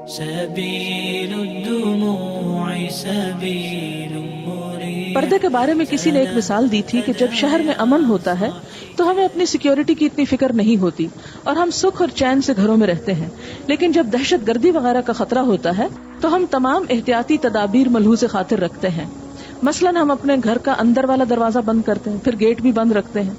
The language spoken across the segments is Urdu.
سبیل الدموع سبیل مريح. پردے کے بارے میں کسی نے ایک مثال دی تھی کہ جب شہر میں امن ہوتا ہے تو ہمیں اپنی سیکیورٹی کی اتنی فکر نہیں ہوتی اور ہم سکھ اور چین سے گھروں میں رہتے ہیں، لیکن جب دہشت گردی وغیرہ کا خطرہ ہوتا ہے تو ہم تمام احتیاطی تدابیر ملحوظ خاطر رکھتے ہیں. مثلاً ہم اپنے گھر کا اندر والا دروازہ بند کرتے ہیں، پھر گیٹ بھی بند رکھتے ہیں،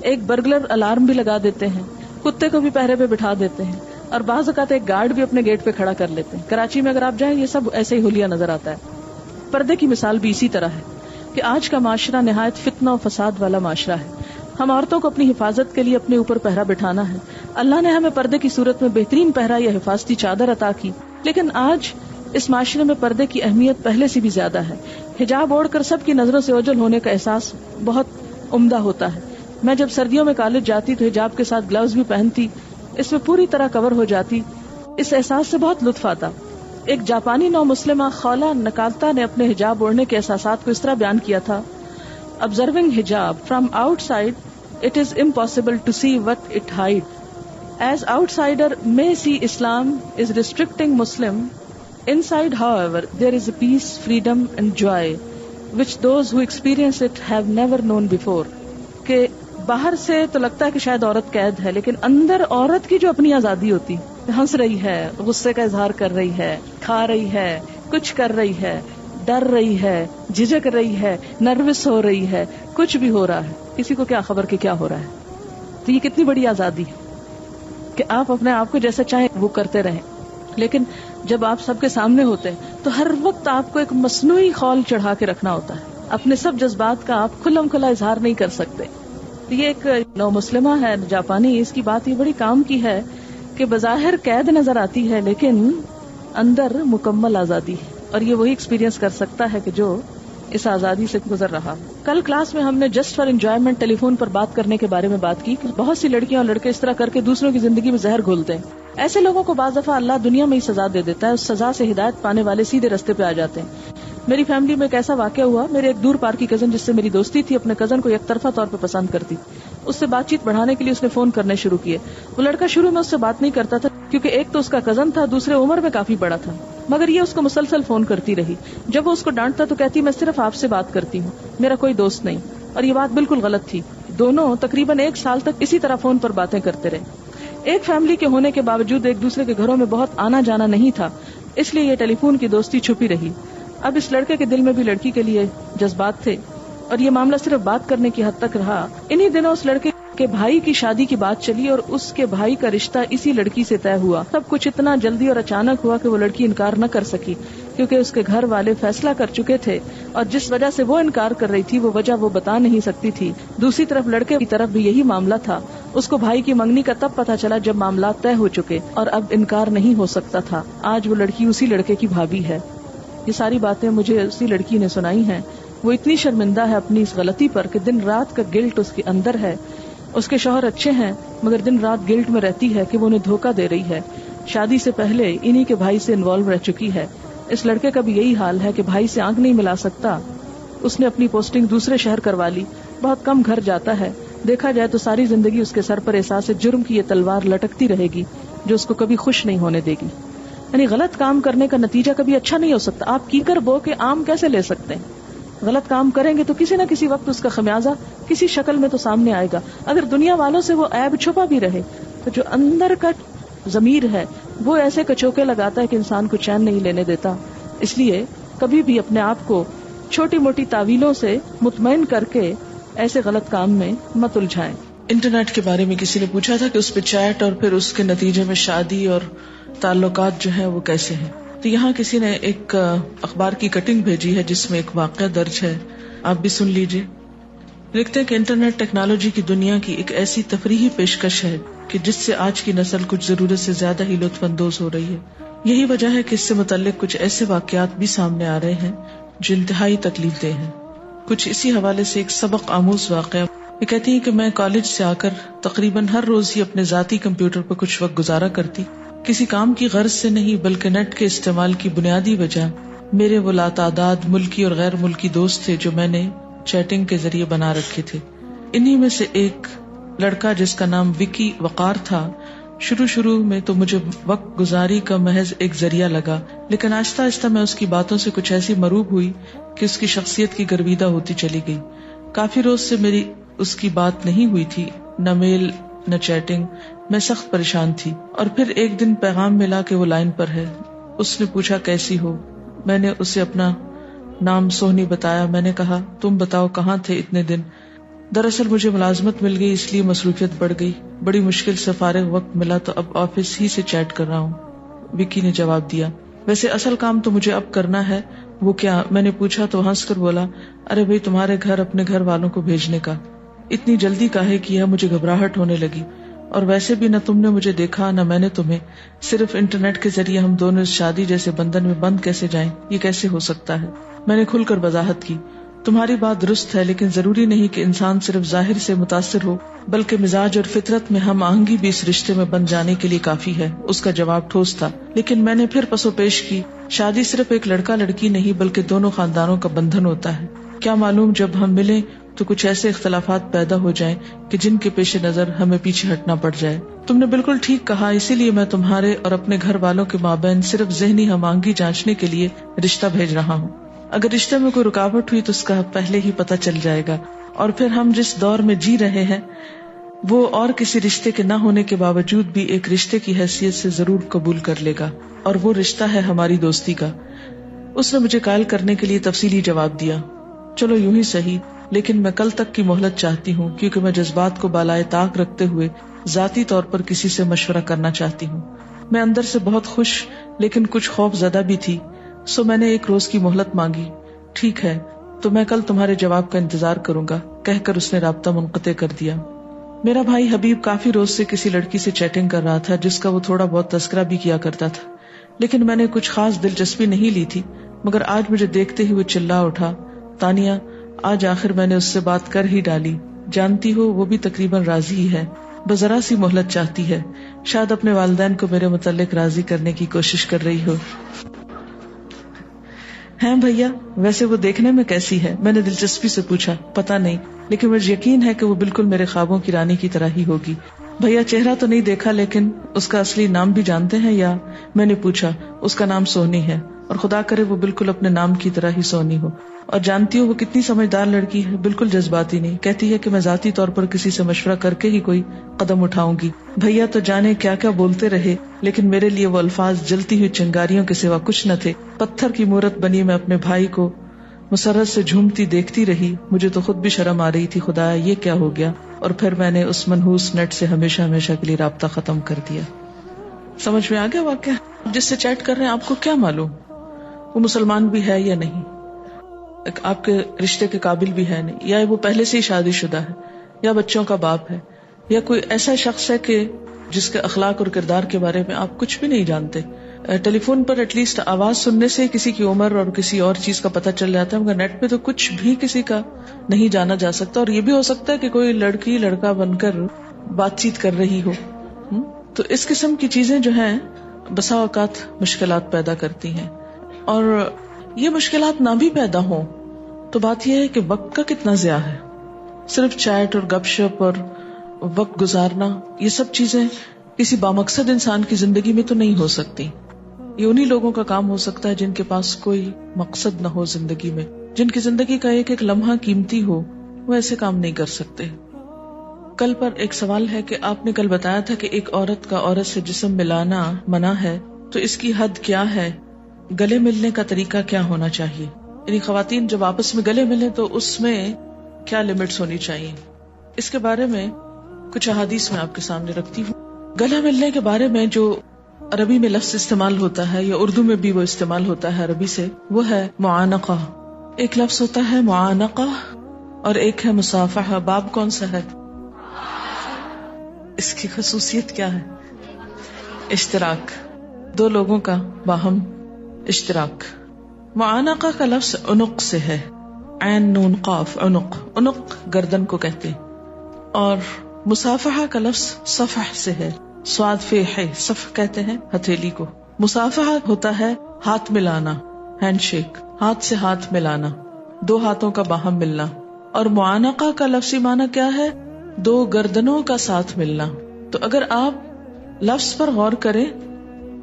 ایک برگلر الارم بھی لگا دیتے ہیں، کتے کو بھی پہرے پہ بٹھا دیتے ہیں، اور بعض اوقات ایک گارڈ بھی اپنے گیٹ پہ کھڑا کر لیتے ہیں. کراچی میں اگر آپ جائیں یہ سب ایسے ہی حلیہ نظر آتا ہے. پردے کی مثال بھی اسی طرح ہے کہ آج کا معاشرہ نہایت فتنہ و فساد والا معاشرہ ہے. ہم عورتوں کو اپنی حفاظت کے لیے اپنے اوپر پہرا بٹھانا ہے. اللہ نے ہمیں پردے کی صورت میں بہترین پہرا یا حفاظتی چادر عطا کی، لیکن آج اس معاشرے میں پردے کی اہمیت پہلے سے بھی زیادہ ہے. حجاب اوڑھ کر سب کی نظروں سے اوجھل ہونے کا احساس بہت عمدہ ہوتا ہے. میں جب سردیوں میں کالج جاتی تو حجاب کے ساتھ گلوز بھی پہنتی، اس میں پوری طرح کور ہو جاتی. اس احساس سے بہت لطف آتا. ایک جاپانی نو مسلمہ خولا نکالتا نے اپنے حجاب اوڑھنے کے احساسات کو اس طرح بیان کیا تھا: Observing hijab from outside, it is impossible to see what it hides. As outsider may see Islam is restricting Muslim, inside, however, there is a peace, freedom and joy which those who experience it have never known before. کہ باہر سے تو لگتا ہے کہ شاید عورت قید ہے، لیکن اندر عورت کی جو اپنی آزادی ہوتی، ہنس رہی ہے، غصے کا اظہار کر رہی ہے، کھا رہی ہے، کچھ کر رہی ہے، ڈر رہی ہے، جھجک رہی ہے، نروس ہو رہی ہے، کچھ بھی ہو رہا ہے، کسی کو کیا خبر کہ کیا ہو رہا ہے. تو یہ کتنی بڑی آزادی ہے کہ آپ اپنے آپ کو جیسا چاہیں وہ کرتے رہیں. لیکن جب آپ سب کے سامنے ہوتے ہیں تو ہر وقت آپ کو ایک مصنوعی خول چڑھا کے رکھنا ہوتا ہے. اپنے سب جذبات کا آپ کھلم کھلا اظہار نہیں کر سکتے. یہ ایک نو مسلمہ ہے جاپانی، اس کی بات یہ بڑی کام کی ہے کہ بظاہر قید نظر آتی ہے لیکن اندر مکمل آزادی ہے، اور یہ وہی ایکسپیرینس کر سکتا ہے کہ جو اس آزادی سے گزر رہا. کل کلاس میں ہم نے just for enjoyment telephone پر بات کرنے کے بارے میں بات کی کہ بہت سی لڑکیاں اور لڑکے اس طرح کر کے دوسروں کی زندگی میں زہر گھولتے ہیں. ایسے لوگوں کو بعض دفعہ اللہ دنیا میں ہی سزا دے دیتا ہے، اس سزا سے ہدایت پانے والے سیدھے رستے پہ آ جاتے ہیں. میری فیملی میں ایک ایسا واقعہ ہوا، میرے ایک دور پار کی کزن جس سے میری دوستی تھی اپنے کزن کو یک طرفہ طور پہ پسند کرتی. اس سے بات چیت بڑھانے کے لیے اس نے فون کرنے شروع کیے. وہ لڑکا شروع میں اس سے بات نہیں کرتا تھا کیونکہ ایک تو اس کا کزن تھا، دوسرے عمر میں کافی بڑا تھا، مگر یہ اس کو مسلسل فون کرتی رہی. جب وہ اس کو ڈانٹتا تو کہتی میں صرف آپ سے بات کرتی ہوں، میرا کوئی دوست نہیں. اور یہ بات بالکل غلط تھی. دونوں تقریباً 1 سال تک اسی طرح فون پر باتیں کرتے رہے. ایک فیملی کے ہونے کے باوجود ایک دوسرے کے گھروں میں بہت آنا جانا نہیں تھا، اس لیے یہ ٹیلی فون کی دوستی چھپی رہی. اب اس لڑکے کے دل میں بھی لڑکی کے لیے جذبات تھے اور یہ معاملہ صرف بات کرنے کی حد تک رہا. انہی دنوں اس لڑکے کے بھائی کی شادی کی بات چلی اور اس کے بھائی کا رشتہ اسی لڑکی سے طے ہوا. سب کچھ اتنا جلدی اور اچانک ہوا کہ وہ لڑکی انکار نہ کر سکی کیونکہ اس کے گھر والے فیصلہ کر چکے تھے، اور جس وجہ سے وہ انکار کر رہی تھی وہ وجہ وہ بتا نہیں سکتی تھی. دوسری طرف لڑکے کی طرف بھی یہی معاملہ تھا. اس کو بھائی کی منگنی کا تب پتہ چلا جب معاملات طے ہو چکے اور اب انکار نہیں ہو سکتا تھا. آج وہ لڑکی اسی لڑکے کی بھابی ہے. یہ ساری باتیں مجھے اسی لڑکی نے سنائی ہیں. وہ اتنی شرمندہ ہے اپنی اس غلطی پر کہ دن رات کا گلٹ اس کے اندر ہے. اس کے شوہر اچھے ہیں مگر دن رات گلٹ میں رہتی ہے کہ وہ انہیں دھوکہ دے رہی ہے. شادی سے پہلے انہی کے بھائی سے انوالو رہ چکی ہے. اس لڑکے کا بھی یہی حال ہے کہ بھائی سے آنکھ نہیں ملا سکتا. اس نے اپنی پوسٹنگ دوسرے شہر کروا لی، بہت کم گھر جاتا ہے. دیکھا جائے تو ساری زندگی اس کے سر پر احساس جرم کی یہ تلوار لٹکتی رہے گی جو اس کو کبھی خوش نہیں ہونے دے گی. یعنی غلط کام کرنے کا نتیجہ کبھی اچھا نہیں ہو سکتا. آپ کیکر بو کے آم کیسے لے سکتے ہیں؟ غلط کام کریں گے تو کسی نہ کسی وقت اس کا خمیازہ کسی شکل میں تو سامنے آئے گا. اگر دنیا والوں سے وہ عیب چھپا بھی رہے تو جو اندر کا ضمیر ہے وہ ایسے کچوکے لگاتا ہے کہ انسان کو چین نہیں لینے دیتا. اس لیے کبھی بھی اپنے آپ کو چھوٹی موٹی تعویلوں سے مطمئن کر کے ایسے غلط کام میں مت الجھائیں. انٹرنیٹ کے بارے میں کسی نے پوچھا تھا کہ اس پہ چیٹ اور پھر اس کے نتیجے میں شادی اور تعلقات جو ہیں وہ کیسے ہیں. تو یہاں کسی نے ایک اخبار کی کٹنگ بھیجی ہے جس میں ایک واقعہ درج ہے، آپ بھی سن لیجئے. لکھتے ہیں کہ انٹرنیٹ ٹیکنالوجی کی دنیا کی ایک ایسی تفریحی پیشکش ہے کہ جس سے آج کی نسل کچھ ضرورت سے زیادہ ہی لطف اندوز ہو رہی ہے. یہی وجہ ہے کہ اس سے متعلق کچھ ایسے واقعات بھی سامنے آ رہے ہیں جو انتہائی تکلیف دہ ہیں. کچھ اسی حوالے سے ایک سبق آموز واقعہ. یہ کہتی ہیں کہ میں کالج سے آ کر تقریباً ہر روز ہی اپنے ذاتی کمپیوٹر پر کچھ وقت گزارا کرتی. کسی کام کی غرض سے نہیں بلکہ نیٹ کے استعمال کی بنیادی وجہ میرے وہ لاتعداد ملکی اور غیر ملکی دوست تھے جو میں نے چیٹنگ کے ذریعے بنا رکھے تھے. انہی میں سے ایک لڑکا جس کا نام وکی وقار تھا شروع میں تو مجھے وقت گزاری کا محض ایک ذریعہ لگا، لیکن آہستہ آہستہ میں اس کی باتوں سے کچھ ایسی مروب ہوئی کہ اس کی شخصیت کی گرویدہ ہوتی چلی گئی۔ کافی روز سے میری اس کی بات نہیں ہوئی تھی، نہ میل نہ چیٹنگ، میں سخت پریشان تھی۔ اور پھر ایک دن پیغام ملا کہ وہ لائن پر ہے۔ اس نے پوچھا کیسی ہو، میں نے اسے اپنا نام سونی بتایا۔ میں نے کہا تم بتاؤ کہاں تھے اتنے دن؟ دراصل مجھے ملازمت مل گئی، اس لیے مصروفیت بڑھ گئی، بڑی مشکل سے فارغ وقت ملا تو اب آفس ہی سے چیٹ کر رہا ہوں، وکی نے جواب دیا۔ ویسے اصل کام تو مجھے اب کرنا ہے۔ وہ کیا؟ میں نے پوچھا تو ہنس کر بولا، ارے بھائی تمہارے گھر اپنے گھر والوں کو بھیجنے کا۔ اتنی جلدی کاہے کی ہے؟ مجھے گھبراہٹ ہونے لگی، اور ویسے بھی نہ تم نے مجھے دیکھا نہ میں نے تمہیں، صرف انٹرنیٹ کے ذریعے ہم دونوں اس شادی جیسے بندھن میں بند کیسے جائیں؟ یہ کیسے ہو سکتا ہے؟ میں نے کھل کر وضاحت کی، تمہاری بات درست ہے، لیکن ضروری نہیں کہ انسان صرف ظاہر سے متاثر ہو، بلکہ مزاج اور فطرت میں ہم آہنگی بھی اس رشتے میں بن جانے کے لیے کافی ہے۔ اس کا جواب ٹھوس تھا، لیکن میں نے پھر پسو پیش کی، شادی صرف ایک لڑکا لڑکی نہیں بلکہ دونوں خاندانوں کا بندھن ہوتا ہے۔ کیا معلوم جب ہم ملیں تو کچھ ایسے اختلافات پیدا ہو جائیں کہ جن کے پیش نظر ہمیں پیچھے ہٹنا پڑ جائے۔ تم نے بالکل ٹھیک کہا، اسی لیے میں تمہارے اور اپنے گھر والوں کے مابین صرف ذہنی ہم آہنگی جانچنے کے لیے رشتہ بھیج رہا ہوں۔ اگر رشتے میں کوئی رکاوٹ ہوئی تو اس کا پہلے ہی پتہ چل جائے گا، اور پھر ہم جس دور میں جی رہے ہیں وہ اور کسی رشتے کے نہ ہونے کے باوجود بھی ایک رشتے کی حیثیت سے ضرور قبول کر لے گا، اور وہ رشتہ ہے ہماری دوستی کا۔ اس نے مجھے قائل کرنے کے لیے تفصیلی جواب دیا، چلو یوں ہی صحیح، لیکن میں کل تک کی مہلت چاہتی ہوں، کیونکہ میں جذبات کو بالائے طاق رکھتے ہوئے ذاتی طور پر کسی سے مشورہ کرنا چاہتی ہوں۔ میں اندر سے بہت خوش لیکن کچھ خوف زدہ بھی تھی، سو میں نے ایک روز کی مہلت مانگی۔ ٹھیک ہے تو میں کل تمہارے جواب کا انتظار کروں گا، کہہ کر اس نے رابطہ منقطع کر دیا۔ میرا بھائی حبیب کافی روز سے کسی لڑکی سے چیٹنگ کر رہا تھا جس کا وہ تھوڑا بہت تذکرہ بھی کیا کرتا تھا، لیکن میں نے کچھ خاص دلچسپی نہیں لی تھی، مگر آج مجھے دیکھتے ہی وہ چلا اٹھا، تانیہ آج آخر میں نے اس سے بات کر ہی ڈالی، جانتی ہو وہ بھی تقریباً راضی ہی ہے، بس ذرا سی مہلت چاہتی ہے، شاید اپنے والدین کو میرے متعلق راضی کرنے کی کوشش کر رہی ہو۔ ہیں بھیا ویسے وہ دیکھنے میں کیسی ہے؟ میں نے دلچسپی سے پوچھا۔ پتہ نہیں، لیکن مجھے یقین ہے کہ وہ بالکل میرے خوابوں کی رانی کی طرح ہی ہوگی۔ بھیا چہرہ تو نہیں دیکھا، لیکن اس کا اصلی نام بھی جانتے ہیں یا؟ میں نے پوچھا۔ اس کا نام سونی ہے، اور خدا کرے وہ بالکل اپنے نام کی طرح ہی سونی ہو۔ اور جانتی ہو وہ کتنی سمجھدار لڑکی ہے، بالکل جذباتی نہیں، کہتی ہے کہ میں ذاتی طور پر کسی سے مشورہ کر کے ہی کوئی قدم اٹھاؤں گی۔ بھیا تو جانے کیا کیا بولتے رہے، لیکن میرے لیے وہ الفاظ جلتی ہوئی چنگاریوں کے سوا کچھ نہ تھے۔ پتھر کی مورت بنی میں اپنے بھائی کو مسرت سے جھومتی دیکھتی رہی، مجھے تو خود بھی شرم آ رہی تھی، خدایا یہ کیا ہو گیا، اور پھر میں نے اس منحوس نیٹ سے ہمیشہ ہمیشہ کے لیے رابطہ ختم کر دیا۔ سمجھ میں آ گیا واقعہ؟ جس سے چیٹ کر رہے ہیں آپ کو کیا معلوم وہ مسلمان بھی ہے یا نہیں، آپ کے رشتے کے قابل بھی ہے نہیں، یا وہ پہلے سے ہی شادی شدہ ہے، یا بچوں کا باپ ہے، یا کوئی ایسا شخص ہے کہ جس کے اخلاق اور کردار کے بارے میں آپ کچھ بھی نہیں جانتے۔ ٹیلی فون پر ایٹ لیسٹ آواز سننے سے کسی کی عمر اور کسی اور چیز کا پتہ چل جاتا ہے، مگر نیٹ پہ تو کچھ بھی کسی کا نہیں جانا جا سکتا، اور یہ بھی ہو سکتا ہے کہ کوئی لڑکی لڑکا بن کر بات چیت کر رہی ہو۔ تو اس قسم کی چیزیں جو ہیں بسا اوقات مشکلات پیدا کرتی ہیں، اور یہ مشکلات نہ بھی پیدا ہوں تو بات یہ ہے کہ وقت کا کتنا ضیاع ہے۔ صرف چیٹ اور گپ شپ اور وقت گزارنا، یہ سب چیزیں کسی بامقصد انسان کی زندگی میں تو نہیں ہو سکتی۔ یہ انہی لوگوں کا کام ہو سکتا ہے جن کے پاس کوئی مقصد نہ ہو زندگی میں، جن کی زندگی کا ایک ایک لمحہ قیمتی ہو، وہ ایسے کام نہیں کر سکتے۔ کل پر ایک سوال ہے کہ آپ نے کل بتایا تھا کہ ایک عورت کا عورت سے جسم ملانا منع ہے، تو اس کی حد کیا ہے؟ گلے ملنے کا طریقہ کیا ہونا چاہیے؟ یعنی خواتین جب آپس میں گلے ملیں تو اس میں کیا لمٹس ہونی چاہیے؟ اس کے بارے میں کچھ احادیث میں آپ کے سامنے رکھتی ہوں۔ گلا ملنے کے بارے میں جو عربی میں لفظ استعمال ہوتا ہے یا اردو میں بھی وہ استعمال ہوتا ہے عربی سے، وہ ہے معانقہ۔ ایک لفظ ہوتا ہے معانقہ اور ایک ہے مصافحہ۔ باب کون سا ہے؟ اس کی خصوصیت کیا ہے؟ اشتراک، دو لوگوں کا باہم اشتراک۔ معانقہ کا لفظ عنق سے ہے، عین نون قاف عنق، عنق گردن کو کہتے ہیں، اور مصافحہ کا لفظ صفح سے ہے، صاد فے ہے، صفح کہتے ہیں ہتھیلی کو۔ مصافحہ ہوتا ہے ہاتھ ملانا، ہینڈ شیک، ہاتھ سے ہاتھ ملانا، دو ہاتھوں کا باہم ملنا۔ اور معانقہ کا لفظی معنی کیا ہے؟ دو گردنوں کا ساتھ ملنا۔ تو اگر آپ لفظ پر غور کریں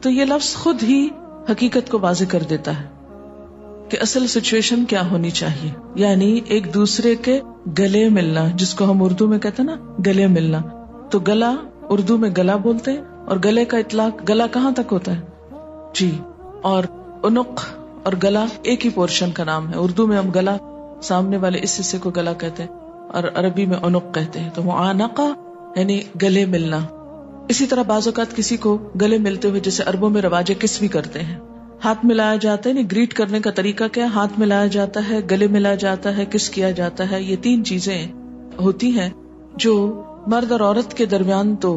تو یہ لفظ خود ہی حقیقت کو واضح کر دیتا ہے کہ اصل سچویشن کیا ہونی چاہیے. یعنی ایک دوسرے کے گلے ملنا، جس کو ہم اردو میں کہتے ہیں نا گلے ملنا. تو گلا اردو میں گلا بولتے ہیں، اور گلے کا اطلاق گلا کہاں تک ہوتا ہے جی. اور عنق اور گلا ایک ہی پورشن کا نام ہے. اردو میں ہم گلا سامنے والے اس حصے کو گلا کہتے ہیں اور عربی میں عنق کہتے ہیں. تو معانقہ یعنی گلے ملنا. اسی طرح بعض اوقات کسی کو گلے ملتے ہوئے، جیسے عربوں میں رواج کس بھی کرتے ہیں، ہاتھ ملایا جاتا ہے. نہیں، گریٹ کرنے کا طریقہ کیا؟ ہاتھ ملایا جاتا ہے، گلے ملایا جاتا ہے، کس کیا جاتا ہے. یہ 3 چیزیں ہوتی ہیں جو مرد اور عورت کے درمیان تو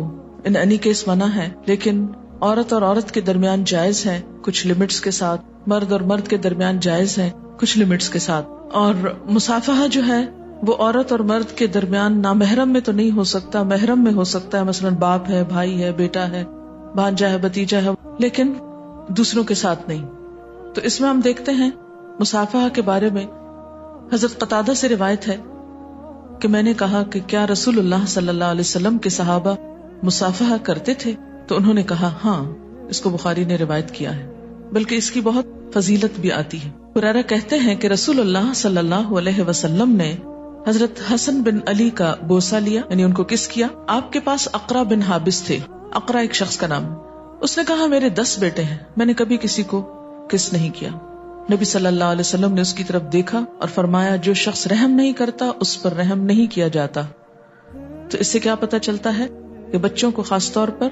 ان اینی کیس منع ہے، لیکن عورت اور عورت کے درمیان جائز ہے کچھ لمٹس کے ساتھ. مرد اور مرد کے درمیان جائز ہے کچھ لمٹس کے ساتھ. اور مصافحہ جو ہے وہ عورت اور مرد کے درمیان نامحرم میں تو نہیں ہو سکتا، محرم میں ہو سکتا ہے. مثلا باپ ہے، بھائی ہے، بیٹا ہے، بھانجا ہے، بھتیجا ہے، لیکن دوسروں کے ساتھ نہیں. تو اس میں ہم دیکھتے ہیں مصافحہ کے بارے میں حضرت قتادہ سے روایت ہے کہ میں نے کہا کہ کیا رسول اللہ صلی اللہ علیہ وسلم کے صحابہ مصافحہ کرتے تھے؟ تو انہوں نے کہا ہاں. اس کو بخاری نے روایت کیا ہے، بلکہ اس کی بہت فضیلت بھی آتی ہے. ہریرہ کہتے ہیں کہ رسول اللہ صلی اللہ علیہ وسلم نے حضرت حسن بن علی کا بوسہ لیا، یعنی ان کو کس کیا. آپ کے پاس اقرا بن حابس تھے. اقرا ایک شخص کا نام ہے. اس نے کہا میرے 10 بیٹے ہیں، میں نے کبھی کسی کو کس نہیں کیا. نبی صلی اللہ علیہ وسلم نے اس کی طرف دیکھا اور فرمایا جو شخص رحم نہیں کرتا اس پر رحم نہیں کیا جاتا. تو اس سے کیا پتہ چلتا ہے کہ بچوں کو خاص طور پر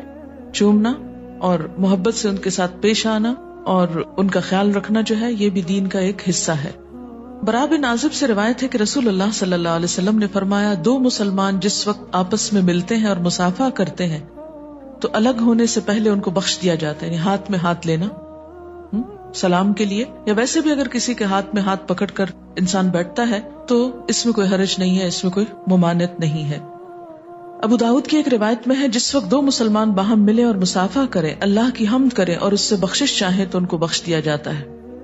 چومنا اور محبت سے ان کے ساتھ پیش آنا اور ان کا خیال رکھنا جو ہے یہ بھی دین کا ایک حصہ ہے. برا بن عازب سے روایت ہے کہ رسول اللہ صلی اللہ علیہ وسلم نے فرمایا 2 مسلمان جس وقت آپس میں ملتے ہیں اور مصافحہ کرتے ہیں تو الگ ہونے سے پہلے ان کو بخش دیا جاتا ہے. یعنی ہاتھ میں ہاتھ لینا سلام کے لیے، یا ویسے بھی اگر کسی کے ہاتھ میں ہاتھ پکڑ کر انسان بیٹھتا ہے تو اس میں کوئی حرج نہیں ہے، اس میں کوئی ممانعت نہیں ہے. ابو داؤد کی ایک روایت میں ہے جس وقت 2 مسلمان باہم ملے اور مصافحہ کریں، اللہ کی حمد کریں اور اس سے بخشش چاہیں تو ان کو بخش دیا جاتا ہے.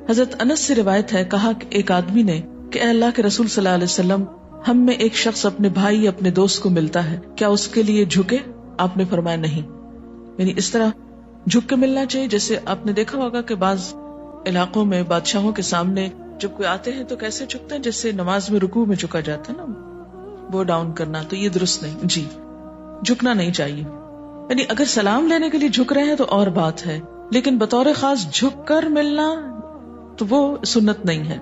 حضرت انس سے روایت ہے کہا کہ ایک آدمی نے کہ اے اللہ کے رسول صلی اللہ علیہ وسلم، ہم میں ایک شخص اپنے بھائی یا اپنے دوست کو ملتا ہے، کیا اس کے لیے جھکے؟ آپ نے فرمایا نہیں. یعنی اس طرح جھک کے ملنا چاہیے. جیسے آپ نے دیکھا ہوگا کہ بعض علاقوں میں بادشاہوں کے سامنے جب کوئی آتے ہیں تو کیسے جھکتے ہیں، جیسے نماز میں رکوع میں جھکا جاتا ہے نا، وہ ڈاؤن کرنا. تو یہ درست نہیں جی، جھکنا نہیں چاہیے. یعنی اگر سلام لینے کے لیے جھک رہے ہیں تو اور بات ہے، لیکن بطور خاص جھک کر ملنا تو وہ سنت نہیں ہے.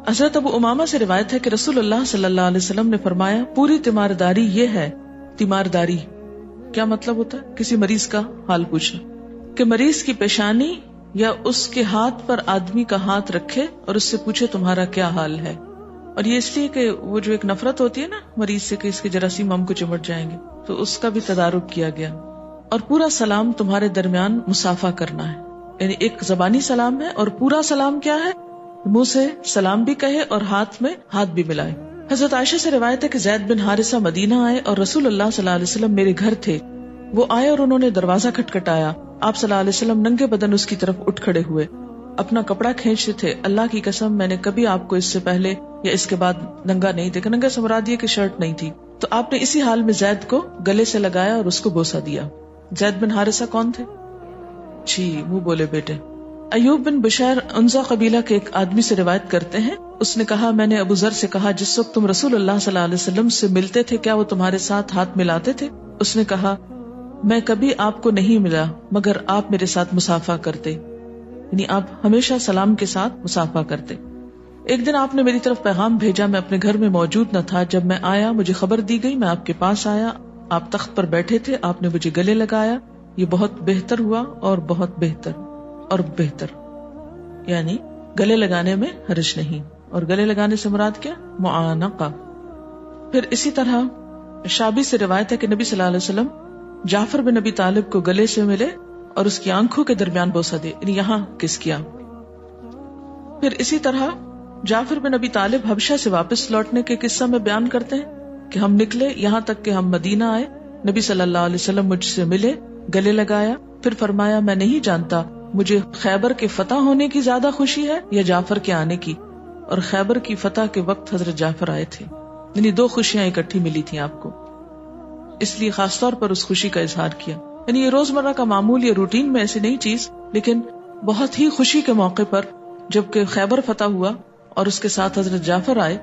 حضرت ابو امامہ سے روایت ہے کہ رسول اللہ صلی اللہ علیہ وسلم نے فرمایا پوری تیمارداری یہ ہے. تیمارداری کیا مطلب ہوتا ہے؟ کسی مریض کا حال پوچھنا، کہ مریض کی پیشانی یا اس کے ہاتھ پر آدمی کا ہاتھ رکھے اور اس سے پوچھے تمہارا کیا حال ہے. اور یہ اس لیے کہ وہ جو ایک نفرت ہوتی ہے نا مریض سے کہ اس کے جراثیم ہم کو چمٹ جائیں گے، تو اس کا بھی تدارک کیا گیا. اور پورا سلام تمہارے درمیان مصافحہ کرنا ہے. یعنی ایک زبانی سلام ہے اور پورا سلام کیا ہے؟ منہ سے سلام بھی کہے اور ہاتھ میں ہاتھ بھی ملائے. حضرت عائشہ سے روایت ہے کہ زید بن حارثہ مدینہ آئے اور رسول اللہ صلی اللہ علیہ وسلم میرے گھر تھے. وہ آئے اور انہوں نے دروازہ کھٹکھٹایا. آپ صلی اللہ علیہ وسلم ننگے بدن اس کی طرف اٹھ کھڑے ہوئے، اپنا کپڑا کھینچتے تھے. اللہ کی قسم میں نے کبھی آپ کو اس سے پہلے یا اس کے بعد ننگا نہیں دیکھا. ننگا سے مراد یہ کہ شرٹ نہیں تھی. تو آپ نے اسی حال میں زید کو گلے سے لگایا اور اس کو بوسہ دیا. زید بن حارثہ کون تھے؟ جی منہ بولے بیٹے. ایوب بن بشیر انزا قبیلہ کے ایک آدمی سے روایت کرتے ہیں، اس نے کہا میں نے ابو ذر سے کہا جس وقت تم رسول اللہ صلی اللہ علیہ وسلم سے ملتے تھے کیا وہ تمہارے ساتھ ہاتھ ملاتے تھے؟ اس نے کہا میں کبھی آپ کو نہیں ملا مگر آپ میرے ساتھ مصافحہ کرتے. یعنی آپ ہمیشہ سلام کے ساتھ مصافحہ کرتے. ایک دن آپ نے میری طرف پیغام بھیجا، میں اپنے گھر میں موجود نہ تھا. جب میں آیا مجھے خبر دی گئی، میں آپ کے پاس آیا، آپ تخت پر بیٹھے تھے، آپ نے مجھے گلے لگایا. یہ بہت بہتر ہوا اور بہت بہتر اور بہتر. یعنی گلے لگانے میں حرج نہیں. اور گلے لگانے سے مراد کیا؟ معانقہ. پھر اسی طرح شابی سے روایت ہے کہ نبی صلی اللہ علیہ وسلم جعفر بن ابی طالب کو گلے سے ملے اور اس کی آنکھوں کے درمیان بوسہ دے. یہاں کس کیا. پھر اسی طرح جعفر بن ابی طالب حبشہ سے واپس لوٹنے کے قصہ میں بیان کرتے ہیں کہ ہم نکلے یہاں تک کہ ہم مدینہ آئے. نبی صلی اللہ علیہ وسلم مجھ سے ملے، گلے لگایا، پھر فرمایا میں نہیں جانتا مجھے خیبر کے فتح ہونے کی زیادہ خوشی ہے یا جعفر کے آنے کی. اور خیبر کی فتح کے وقت حضرت جعفر آئے تھے. یعنی 2 خوشیاں اکٹھی ملی تھیں آپ کو، اس لیے خاص طور پر اس خوشی کا اظہار کیا. یعنی یہ روزمرہ کا معمول، یہ روٹین میں ایسی نہیں چیز، لیکن بہت ہی خوشی کے موقع پر جبکہ خیبر فتح ہوا اور اس کے ساتھ حضرت جعفر آئے.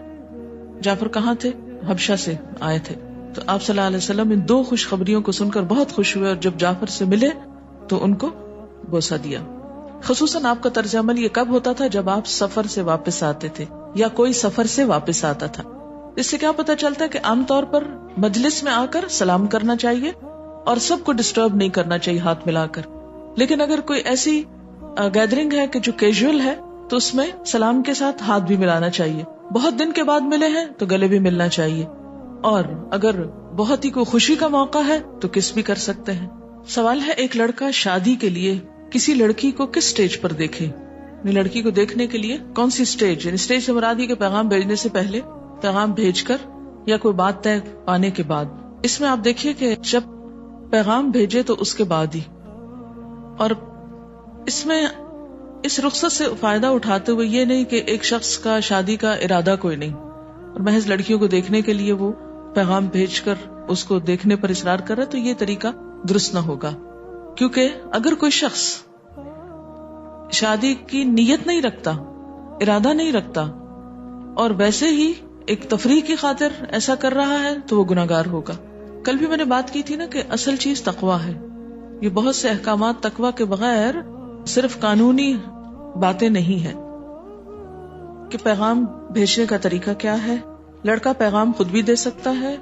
جعفر کہاں تھے؟ حبشہ سے آئے تھے. تو آپ صلی اللہ علیہ وسلم ان 2 خوشخبریوں کو سن کر بہت خوش ہوئے اور جب جعفر سے ملے تو ان کو بوسہ دیا. خصوصاً آپ کا طرز عمل یہ کب ہوتا تھا؟ جب آپ سفر سے واپس آتے تھے یا کوئی سفر سے واپس آتا تھا. اس سے کیا پتہ چلتا ہے کہ عام طور پر مجلس میں آ کر سلام کرنا چاہیے اور سب کو ڈسٹرب نہیں کرنا چاہیے ہاتھ ملا کر. لیکن اگر کوئی ایسی گیدرنگ ہے کہ جو کیجول ہے تو اس میں سلام کے ساتھ ہاتھ بھی ملانا چاہیے. بہت دن کے بعد ملے ہیں تو گلے بھی ملنا چاہیے، اور اگر بہت ہی کوئی خوشی کا موقع ہے تو کس بھی کر سکتے ہیں. سوال ہے، ایک لڑکا شادی کے لیے کسی لڑکی کو کس سٹیج پر دیکھے؟ لڑکی کو دیکھنے کے لیے کون سی سٹیج؟ یعنی سٹیج سے مراد یہ کہ پیغام بھیجنے سے پہلے، پیغام بھیج کر، یا کوئی بات طے پانے کے بعد. اس میں آپ دیکھیے کہ جب پیغام بھیجے تو اس کے بعد ہی، اور اس میں اس رخصت سے فائدہ اٹھاتے ہوئے یہ نہیں کہ ایک شخص کا شادی کا ارادہ کوئی نہیں اور محض لڑکیوں کو دیکھنے کے لیے وہ پیغام بھیج کر اس کو دیکھنے پر اصرار کر رہا ہے، تو یہ طریقہ درست نہ ہوگا. کیونکہ اگر کوئی شخص شادی کی نیت نہیں رکھتا، ارادہ نہیں رکھتا، اور ویسے ہی ایک تفریح کی خاطر ایسا کر رہا ہے تو وہ گناہگار ہوگا. کل بھی میں نے بات کی تھی نا کہ اصل چیز تقویٰ ہے. یہ بہت سے احکامات تقویٰ کے بغیر صرف قانونی باتیں نہیں ہیں. کہ پیغام بھیجنے کا طریقہ کیا ہے؟ لڑکا پیغام خود بھی دے سکتا ہے،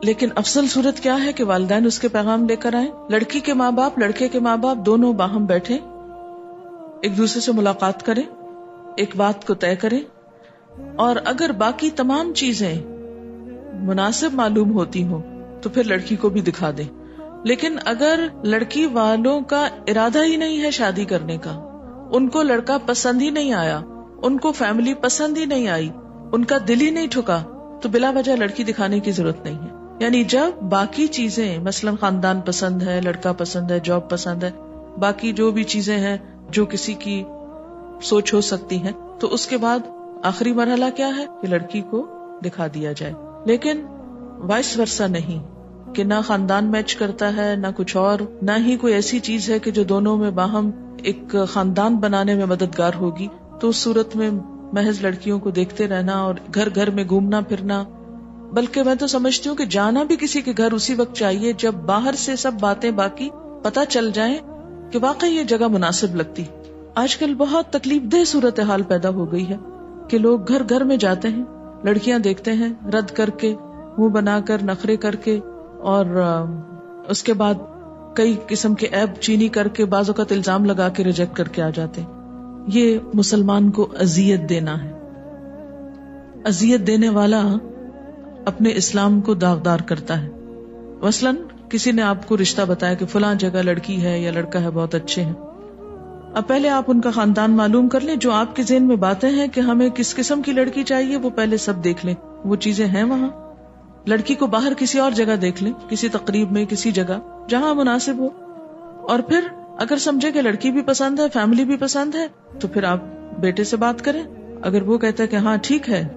لیکن افضل صورت کیا ہے کہ والدین اس کے پیغام لے کر آئیں. لڑکی کے ماں باپ، لڑکے کے ماں باپ دونوں باہم بیٹھیں، ایک دوسرے سے ملاقات کریں، ایک بات کو طے کریں، اور اگر باقی تمام چیزیں مناسب معلوم ہوتی ہوں تو پھر لڑکی کو بھی دکھا دیں. لیکن اگر لڑکی والوں کا ارادہ ہی نہیں ہے شادی کرنے کا، ان کو لڑکا پسند ہی نہیں آیا، ان کو فیملی پسند ہی نہیں آئی، ان کا دل ہی نہیں ٹھکا، تو بلا وجہ لڑکی دکھانے کی ضرورت نہیں ہے. یعنی جب باقی چیزیں، مثلا خاندان پسند ہے، لڑکا پسند ہے، جاب پسند ہے، باقی جو بھی چیزیں ہیں جو کسی کی سوچ ہو سکتی ہیں، تو اس کے بعد آخری مرحلہ کیا ہے کہ لڑکی کو دکھا دیا جائے. لیکن وائس ورثہ نہیں کہ نہ خاندان میچ کرتا ہے، نہ کچھ اور، نہ ہی کوئی ایسی چیز ہے کہ جو دونوں میں باہم ایک خاندان بنانے میں مددگار ہوگی، تو اس صورت میں محض لڑکیوں کو دیکھتے رہنا اور گھر گھر میں گھومنا پھرنا، بلکہ میں تو سمجھتی ہوں کہ جانا بھی کسی کے گھر اسی وقت چاہیے جب باہر سے سب باتیں باقی پتہ چل جائیں کہ واقعی یہ جگہ مناسب لگتی. آج کل بہت تکلیف دہ صورتحال پیدا ہو گئی ہے کہ لوگ گھر گھر میں جاتے ہیں، لڑکیاں دیکھتے ہیں، رد کر کے، منہ بنا کر، نخرے کر کے، اور اس کے بعد کئی قسم کے عیب چینی کر کے، بعض اوقات الزام لگا کے ریجیکٹ کر کے آ جاتے ہیں. یہ مسلمان کو اذیت دینا ہے. اذیت دینے والا اپنے اسلام کو داغدار کرتا ہے. مثلاً کسی نے آپ کو رشتہ بتایا کہ فلاں جگہ لڑکی ہے یا لڑکا ہے، بہت اچھے ہیں. اب پہلے آپ ان کا خاندان معلوم کر لیں، جو آپ کے ذہن میں باتیں ہیں کہ ہمیں کس قسم کی لڑکی چاہیے وہ پہلے سب دیکھ لیں، وہ چیزیں ہیں وہاں. لڑکی کو باہر کسی اور جگہ دیکھ لیں، کسی تقریب میں، کسی جگہ جہاں مناسب ہو، اور پھر اگر سمجھے کہ لڑکی بھی پسند ہے، فیملی بھی پسند ہے، تو پھر آپ بیٹے سے بات کریں. اگر وہ کہتا ہے کہ ہاں ٹھیک ہے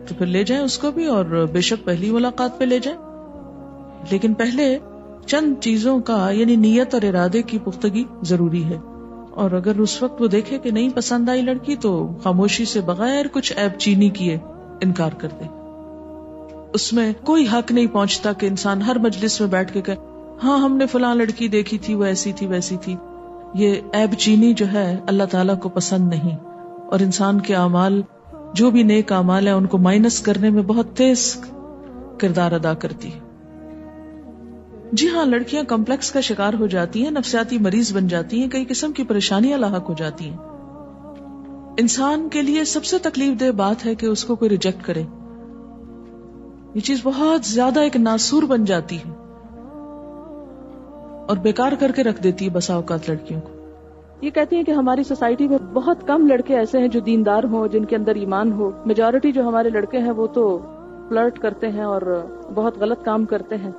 تو پھر لے جائیں اس کو بھی، اور بے شک پہلی ملاقات پہ لے جائیں. لیکن پہلے چند چیزوں کا یعنی نیت اور ارادے کی پختگی ضروری ہے. اور اگر اس وقت وہ دیکھے کہ نہیں پسند آئی لڑکی تو خاموشی سے بغیر کچھ عیب چینی کیے انکار کر دے. اس میں کوئی حق نہیں پہنچتا کہ انسان ہر مجلس میں بیٹھ کے کہے ہاں ہم نے فلاں لڑکی دیکھی تھی، وہ ایسی تھی ویسی تھی. یہ عیب چینی جو ہے اللہ تعالیٰ کو پسند نہیں، اور انسان کے اعمال، جو بھی نیک اعمال ہیں، ان کو مائنس کرنے میں بہت تیز کردار ادا کرتی ہے. جی ہاں، لڑکیاں کمپلیکس کا شکار ہو جاتی ہیں، نفسیاتی مریض بن جاتی ہیں، کئی قسم کی پریشانیاں لاحق ہو جاتی ہیں. انسان کے لیے سب سے تکلیف دہ بات ہے کہ اس کو کوئی ریجیکٹ کرے. یہ چیز بہت زیادہ ایک ناسور بن جاتی ہے اور بیکار کر کے رکھ دیتی ہے بسا اوقات لڑکیوں کو. یہ کہتی ہیں کہ ہماری سوسائٹی میں بہت کم لڑکے ایسے ہیں جو دیندار ہوں، جن کے اندر ایمان ہو. میجورٹی جو ہمارے لڑکے ہیں وہ تو فلرٹ کرتے ہیں اور بہت غلط کام کرتے ہیں.